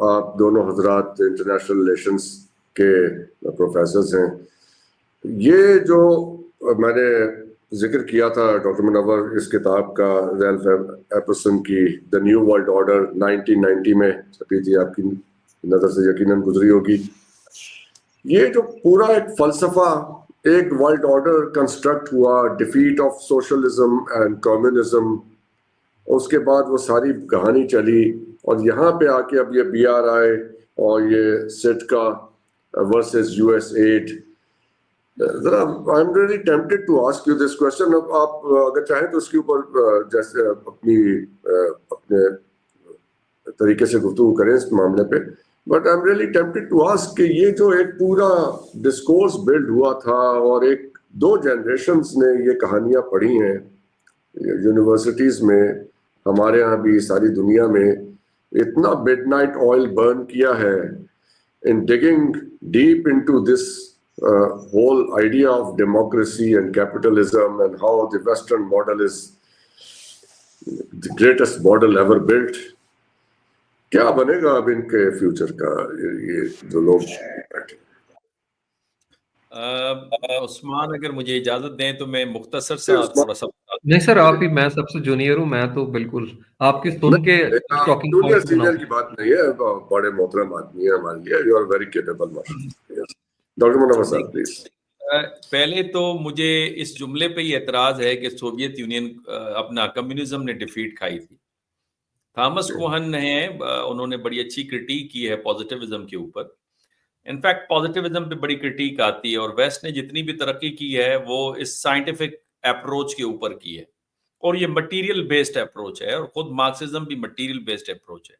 आप दोनों हजरात इंटरनेशनल रिलेशंस के प्रोफेसर्स हैं। ये जो मैंने जिक्र किया था डॉक्टर मुनव्वर इस किताब का, रैल्फ एपर्सन की द न्यू वर्ल्ड ऑर्डर 1990 में छपी थी, आपकी नज़र से यकीनन गुजरी होगी। ये जो पूरा एक फलसफा, एक वर्ल्ड ऑर्डर कंस्ट्रक्ट हुआ, defeat of socialism and communism, उसके बाद वो सारी कहानी चली और यहाँ पे आके अब ये BRI और ये सिटका वर्सेस US एड। जरा I am really tempted to ask you this question. अब आप अगर चाहें तो इसके ऊपर जैसे अपने तरीके से गुफ्तगू करें इस मामले पे, but I am really tempted to ask कि ये जो एक पूरा डिस्कोर्स बिल्ड हुआ था और एक दो जनरेशन्स ने ये कहानियां पढ़ी हैं यूनिवर्सिटीज में, हमारे यहाँ भी, सारी दुनिया में, इतना मिडनाइट ऑयल बर्न किया है in digging deep into this whole idea of democracy and capitalism and how the Western model is the greatest model ever built. क्या बनेगा अब इनके फ्यूचर का, ये जो लोग बैठे? उस्मान अगर मुझे इजाजत दें तो मैं मुख्तसर से थोड़ा सा। नहीं सर, आप ही, मैं सबसे जूनियर हूँ, मैं तो बिल्कुल आपकी सुन के टॉकिंग जूनियर सीनियर की बात नहीं है, बड़े मोहतरम आदमी है हमारे लिए, यू आर वेरी केपेबल माशाल्लाह। डॉक्टर मुनव्वर साहब प्लीज। पहले तो मुझे इस जुमले पे ही एतराज है कि सोवियत यूनियन अपना कम्युनिज्म ने डिफीट खाई थी। थॉमस कोहन है, उन्होंने बड़ी अच्छी क्रिटिक की है पॉजिटिविज्म के ऊपर। इनफैक्ट पॉजिटिविज्म पे बड़ी क्रिटिक आती है और वेस्ट ने जितनी भी तरक्की की है वो इस साइंटिफिक अप्रोच के ऊपर की है और ये मटेरियल बेस्ड अप्रोच है और खुद मार्क्सिज्म भी मटेरियल बेस्ड अप्रोच है।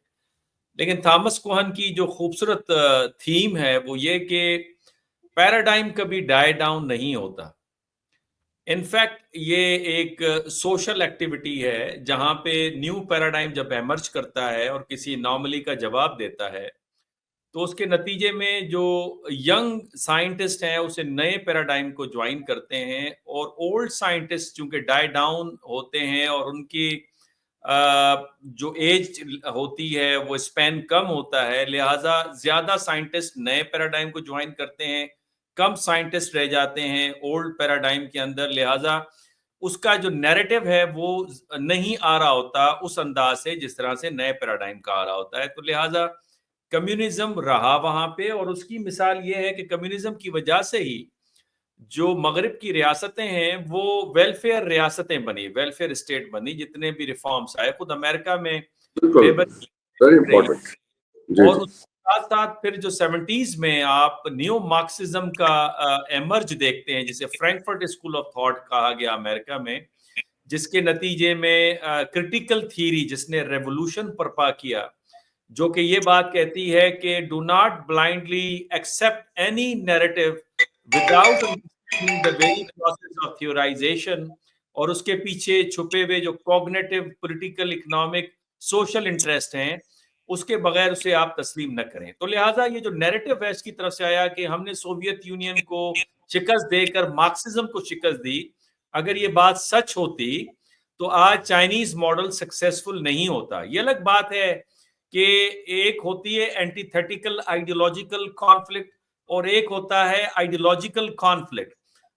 लेकिन थॉमस कोहन की जो खूबसूरत थीम है वो ये कि पैराडाइम कभी डाई डाउन नहीं होता। इनफैक्ट ये एक सोशल एक्टिविटी है जहां पे न्यू पैराडाइम जब एमर्ज करता है और किसी नॉर्मली का जवाब देता है तो उसके नतीजे में जो यंग साइंटिस्ट हैं उसे नए पैराडाइम को ज्वाइन करते हैं और ओल्ड साइंटिस्ट चूंकि डाई डाउन होते हैं और उनकी जो एज होती है वो स्पैन कम होता है, लिहाजा ज्यादा साइंटिस्ट नए पैराडाइम को ज्वाइन करते हैं, कम साइंटिस्ट रह जाते हैं ओल्ड पैराडाइम के अंदर। लिहाजा उसका जो नैरेटिव है वो नहीं आ रहा होता उस अंदाज से जिस तरह से नए पैराडाइम का आ रहा होता है। तो लिहाजा कम्युनिज्म रहा वहां पे और उसकी मिसाल ये है कि कम्युनिज्म की वजह से ही जो मगरिब की रियासतें हैं वो वेलफेयर रियासतें बनी, वेलफेयर स्टेट बनी। जितने भी रिफॉर्म्स आए, खुद अमेरिका में और उसके साथ साथ फिर जो 70s में आप न्यू मार्क्सिज्म का एमर्ज देखते हैं जिसे फ्रैंकफर्ट स्कूल ऑफ थॉट कहा गया अमेरिका में, जिसके नतीजे में क्रिटिकल थ्योरी जिसने रेवोल्यूशन बर्पा किया, जो कि ये बात कहती है कि do not blindly accept any narrative without understanding the very process of theorisation और उसके पीछे छुपे हुए जो cognitive, political, economic, social interest हैं उसके बगैर उसे आप तस्लीम न करें। तो लिहाजा ये जो नैरेटिव वेस्ट की तरफ से आया कि हमने सोवियत यूनियन को शिकस्त देकर मार्क्सिज्म को शिकस्त दी, अगर ये बात सच होती तो आज चाइनीज मॉडल सक्सेसफुल नहीं होता। ये अलग बात है कि एक होती है एंटीथेटिकल आइडियोलॉजिकल कॉन्फ्लिक्ट और एक होता है आइडियोलॉजिकल कॉन्फ्लिक्ट।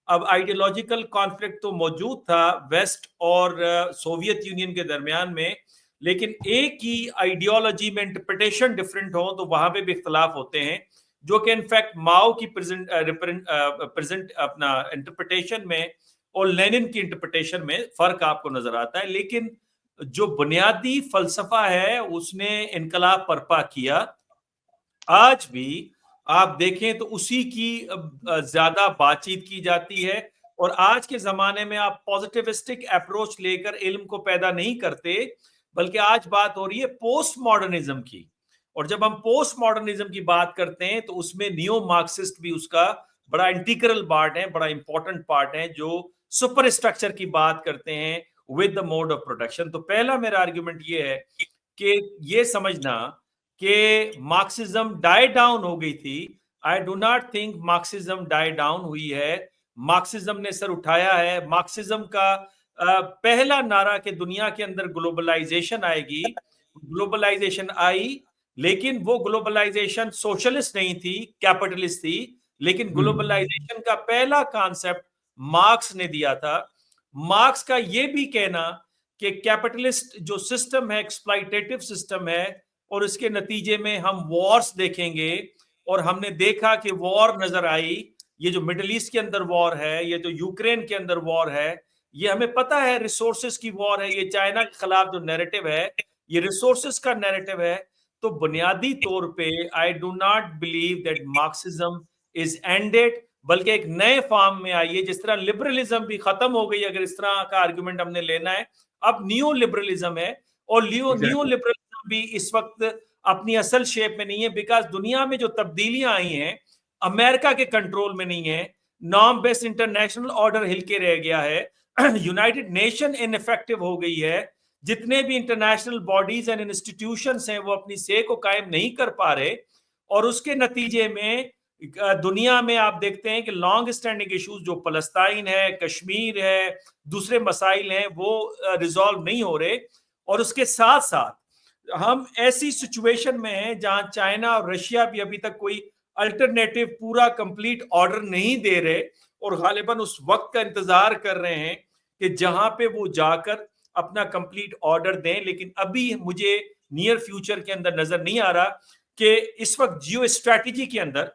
अब आइडियोलॉजिकल कॉन्फ्लिक्ट तो मौजूद था वेस्ट और सोवियत यूनियन के दरमियान में, लेकिन एक ही आइडियोलॉजी में इंटरप्रिटेशन डिफरेंट हो तो वहां पे भी इख्तलाफ होते हैं, जो कि इनफैक्ट माओ की प्रेजेंट अपना इंटरप्रिटेशन में और लेनिन की इंटरप्रिटेशन में फर्क आपको नजर आता है। लेकिन जो बुनियादी फलसफा है उसने इनकलाब बर्पा किया। आज भी आप देखें तो उसी की ज्यादा बातचीत की जाती है और आज के जमाने में आप पॉजिटिविस्टिक अप्रोच लेकर इल्म को पैदा नहीं करते, बल्कि आज बात हो रही है पोस्ट मॉडर्निज्म की। और जब हम पोस्ट मॉडर्निज्म की बात करते हैं तो उसमें नियो मार्क्सिस्ट भी उसका बड़ा इंटीग्रल पार्ट है, बड़ा इंपॉर्टेंट पार्ट है, जो सुपर स्ट्रक्चर की बात करते हैं with the mode of production. तो पहला मेरा आर्ग्यूमेंट ये है कि ये समझना कि मार्क्सिज्म डाई डाउन हो गई थी, I do not think Marxism die down हुई है। मार्क्सिज्म ने सर उठाया है। मार्क्सिज्म का पहला नारा कि दुनिया के अंदर ग्लोबलाइजेशन आएगी, ग्लोबलाइजेशन आई, लेकिन वो ग्लोबलाइजेशन सोशलिस्ट नहीं थी, कैपिटलिस्ट थी। लेकिन ग्लोबलाइजेशन का पहला कॉन्सेप्ट मार्क्स ने दिया था। मार्क्स का ये भी कहना कि कैपिटलिस्ट जो सिस्टम है एक्सप्लॉइटेटिव सिस्टम है, और इसके नतीजे में हम वॉर्स देखेंगे। और हमने देखा कि वॉर नजर आई, ये जो मिडिल ईस्ट के अंदर वॉर है, ये जो यूक्रेन के अंदर वॉर है, ये हमें पता है रिसोर्सेस की वॉर है। ये चाइना के खिलाफ जो नैरेटिव है, ये रिसोर्सेस का नैरेटिव है। तो बुनियादी तौर पे आई do not believe that Marxism is ended, बल्कि एक नए फॉर्म में आई है। जिस तरह लिबरलिज्म भी खत्म हो गई, अगर इस तरह का आर्गुमेंट हमने लेना है, अब न्यू लिबरलिज्म है। और न्यू लिबरलिज्म भी इस वक्त अपनी असल शेप में नहीं है, बिकॉज दुनिया में जो तब्दीलियां आई हैं अमेरिका के कंट्रोल में नहीं है। नॉर्म बेस्ड इंटरनेशनल ऑर्डर हिलके रह गया है। यूनाइटेड नेशन इनइफेक्टिव हो गई है। जितने भी इंटरनेशनल बॉडीज एंड इंस्टीट्यूशंस हैं वो अपनी से को कायम नहीं कर पा रहे। और उसके नतीजे में दुनिया में आप देखते हैं कि लॉन्ग स्टैंडिंग इश्यूज जो फलस्तीन है, कश्मीर है, दूसरे मसाइल हैं, वो रिजॉल्व नहीं हो रहे। और उसके साथ साथ हम ऐसी सिचुएशन में हैं जहां चाइना और रशिया भी अभी तक कोई अल्टरनेटिव पूरा कंप्लीट ऑर्डर नहीं दे रहे, और गालिबन उस वक्त का इंतजार कर रहे हैं कि जहां पे वो जाकर अपना कंप्लीट ऑर्डर दें। लेकिन अभी मुझे नियर फ्यूचर के अंदर नजर नहीं आ रहा कि इस वक्त जियो स्ट्रैटेजी के अंदर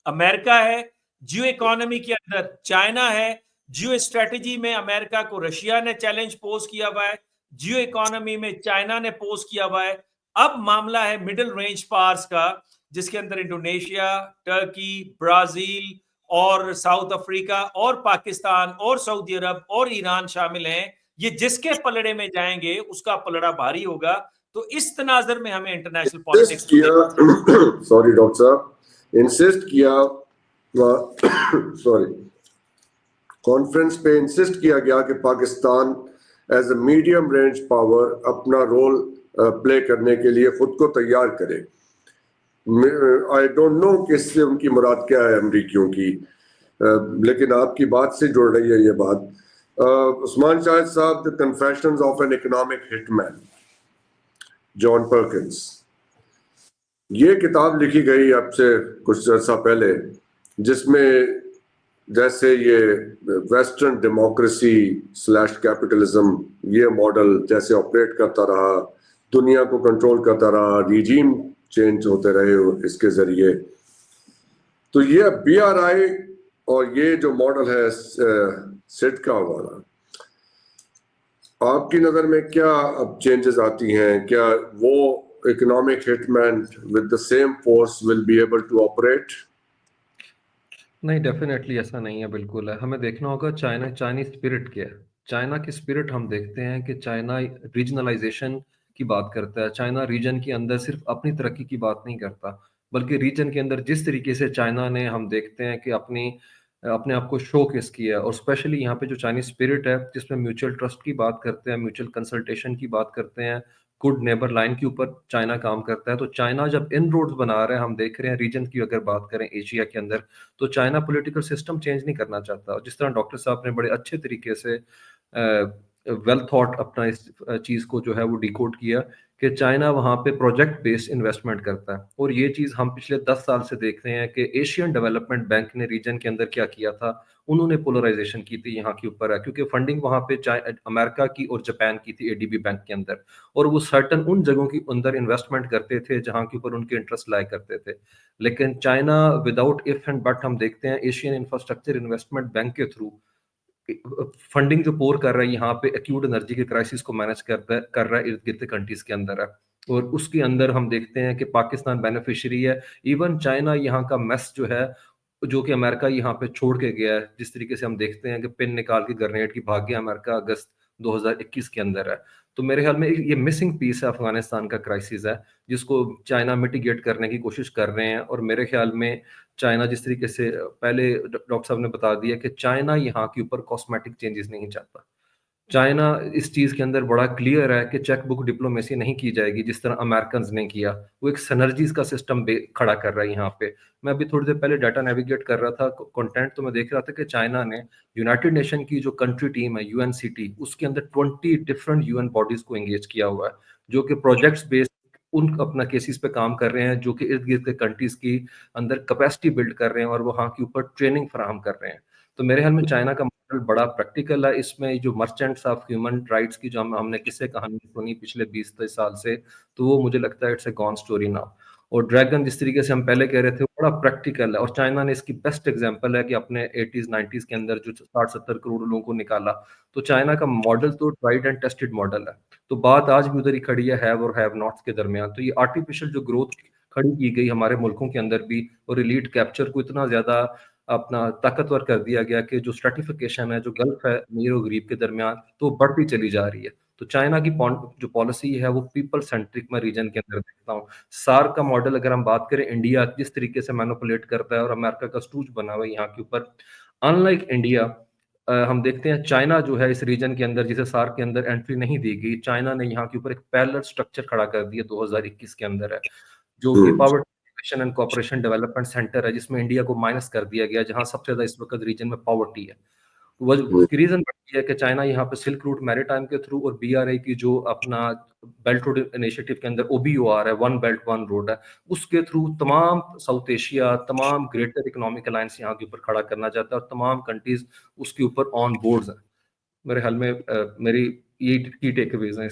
अमेरिका है, जियो इकोनॉमी के अंदर चाइना है, जियो स्ट्रैटेजी में अमेरिका को रशिया ने चैलेंज पोज किया हुआ है, जियो इकोनॉमी में चाइना ने पोज किया हुआ है। अब मामला है मिडिल रेंज पावर्स का, जिसके अंदर इंडोनेशिया, टर्की, ब्राजील और साउथ अफ्रीका और पाकिस्तान और सऊदी अरब और ईरान शामिल हैं। ये जिसके पलड़े में जाएंगे उसका पलड़ा भारी होगा। तो इस तनाजर में हमें इंटरनेशनल पॉलिटिक्स सॉरी डॉक्टर साहब, इंसिस्ट किया सॉरी कॉन्फ्रेंस पे इंसिस्ट किया गया कि Pakistan as a medium range power अपना रोल प्ले करने के लिए खुद को तैयार करे। आई डोंट नो कि इससे उनकी मुराद क्या है अमरीकियों की, लेकिन आपकी बात से जुड़ रही है ये बात। उस्मान शाहिद साहब, the confessions of an economic hitman, John Perkins, ये किताब लिखी गई अब से कुछ अर्सा पहले, जिसमें जैसे ये वेस्टर्न डेमोक्रेसी स्लैश कैपिटलिज्म ये मॉडल जैसे ऑपरेट करता रहा, दुनिया को कंट्रोल करता रहा, रिजीम चेंज होते रहे इसके जरिए। तो ये BRI और ये जो मॉडल है सिडका वाला, आपकी नजर में क्या अब चेंजेस आती हैं? क्या वो economic hitman with the same force will be able to operate? नहीं, डेफिनेटली ऐसा नहीं है, बिल्कुल है। हमें देखना होगा चाइनीज स्पिरिट क्या है। चाइना की स्पिरिट हम देखते हैं कि चाइना रीजनलाइजेशन की बात करता है। चाइना रीजन के अंदर सिर्फ अपनी तरक्की की बात नहीं करता, बल्कि रीजन के अंदर जिस तरीके से चाइना ने, हम देखते हैं कि अपने आप को शोकेस किया है। और स्पेशली यहाँ पे जो चाइनीज स्पिरिट है, जिसमें म्यूचुअल ट्रस्ट की बात करते हैं, म्यूचुअल कंसल्टेशन की बात करते हैं, गुड नेबर लाइन के ऊपर चाइना काम करता है। तो चाइना जब इन रोड्स बना रहे हैं, हम देख रहे हैं रीजन की अगर बात करें एशिया के अंदर, तो चाइना पॉलिटिकल सिस्टम चेंज नहीं करना चाहता। जिस तरह डॉक्टर साहब ने बड़े अच्छे तरीके से वेल थॉट अपना इस चीज़ को जो है वो डिकोड किया कि चाइना वहाँ पे प्रोजेक्ट बेस्ड इन्वेस्टमेंट करता है। और ये चीज़ हम पिछले 10 साल से देख रहे हैं कि एशियन डेवलपमेंट बैंक ने रीजन के अंदर क्या किया था। उन्होंने पोलराइजेशन की थी यहाँ के ऊपर है, क्योंकि फंडिंग वहाँ पे अमेरिका की और जापान की थी ADB बैंक के अंदर। और वो सर्टन उन जगहों के अंदर इन्वेस्टमेंट करते थे जहाँ के ऊपर उनके इंटरेस्ट लाया करते थे। लेकिन China without if and but, हम देखते हैं एशियन इंफ्रास्ट्रक्चर इन्वेस्टमेंट बैंक के थ्रू फंडिंग जो पोर कर रहा है यहाँ पे एक्यूट एनर्जी के क्राइसिस को मैनेज कर रहा है इर्द गिर्द कंट्रीज के अंदर है। और उसके अंदर हम देखते हैं कि पाकिस्तान बेनिफिशियरी है। इवन चाइना यहाँ का मेस जो है, जो कि अमेरिका यहाँ पे छोड़ के गया है, जिस तरीके से हम देखते हैं कि पिन निकाल के ग्रेनेड की भाग गया अमेरिका अगस्त 2021 के अंदर है। तो मेरे ख्याल में ये मिसिंग पीस है, अफगानिस्तान का क्राइसिस है, जिसको चाइना मिटिगेट करने की कोशिश कर रहे हैं। और मेरे ख्याल में चाइना जिस तरीके से पहले डॉक्टर साहब ने बता दिया कि चाइना यहाँ के ऊपर कॉस्मेटिक चेंजेस नहीं चाहता। चाइना इस चीज के अंदर बड़ा क्लियर है कि चेक बुक डिप्लोमेसी नहीं की जाएगी जिस तरह अमेरिकन ने किया। वो एक सिनर्जीज का सिस्टम खड़ा कर रहा है यहाँ पे। मैं अभी थोड़ी देर पहले डाटा नेविगेट कर रहा था कंटेंट, तो मैं देख रहा था कि चाइना ने यूनाइटेड नेशन की जो कंट्री टीम है UNCT, उसके अंदर 20 डिफरेंट UN बॉडीज को एंगेज किया हुआ है, जो कि प्रोजेक्ट्स बेस्ड उन अपना केसेस पे काम कर रहे हैं जो कि इर्द-गिर्द के कंट्रीज की अंदर कैपेसिटी बिल्ड कर रहे हैं और वहाँ के ऊपर ट्रेनिंग फराहम कर रहे हैं। तो मेरे ख्याल में चाइना का मॉडल बड़ा प्रैक्टिकल है। इसमें जो मर्चेंट्स ऑफ ह्यूमन राइट्स की जो हमने किस्से कहानी सुनी पिछले 20-23 साल से, तो वो मुझे लगता है it's a gone story now. और ड्रैगन जिस तरीके से हम पहले कह रहे थे, वो बड़ा प्रैक्टिकल है और चाइना ने इसकी बेस्ट एग्जांपल है कि अपने 80s 90s के अंदर जो 60-70 करोड़ लोगों को निकाला। तो चाइना का मॉडल तो ट्राइड एंड टेस्टेड मॉडल है। तो बात आज भी उधर ही खड़ी है हैव और हैव नॉट्स के दरमियान। तो ये आर्टिफिशियल जो ग्रोथ खड़ी की गई हमारे मुल्कों के अंदर भी, और एलीट कैप्चर को इतना ज्यादा अपना ताकतवर कर दिया गया कि जो स्ट्रेटिफिकेशन है, जो गल्फ है अमीर और गरीब के दरमियान, तो बढ़ती चली जा रही है। तो चाइना की जो पॉलिसी है वो पीपल सेंट्रिक मैं रीजन के अंदर देखता हूँ। सार्क का मॉडल अगर हम बात करें, इंडिया जिस तरीके से मैनिपुलेट करता है और अमेरिका का स्टूज बना हुआ है यहाँ के ऊपर, अनलाइक इंडिया हम देखते हैं चाइना जो है इस रीजन के अंदर, जिसे सार्क के अंदर एंट्री नहीं दी गई, चाइना ने यहाँ के ऊपर एक पैरेलल स्ट्रक्चर खड़ा कर दिया 2021 के अंदर है, जो कि poverty and cooperation development centre है, जिसमें इंडिया को माइनस कर दिया गया, जहां सबसे ज्यादा इस वक्त रीजन में पॉवर्टी है। उसकी रीजन बढ़ती है कि चाइना यहाँ पे सिल्क रूट मैरीटाइम के थ्रू और बीआरआई की जो अपना बेल्ट रोड इनिशिएटिव के अंदर ओबीओआर है, वन बेल्ट वन रोड है, उसके थ्रू तमाम साउथ एशिया, तमाम ग्रेटर इकोनॉमिक अलायंस यहाँ के ऊपर खड़ा करना चाहता है और तमाम कंट्रीज उसके ऊपर ऑन बोर्ड है। मेरे हाल में मेरी ये की टेकअवेज हैं।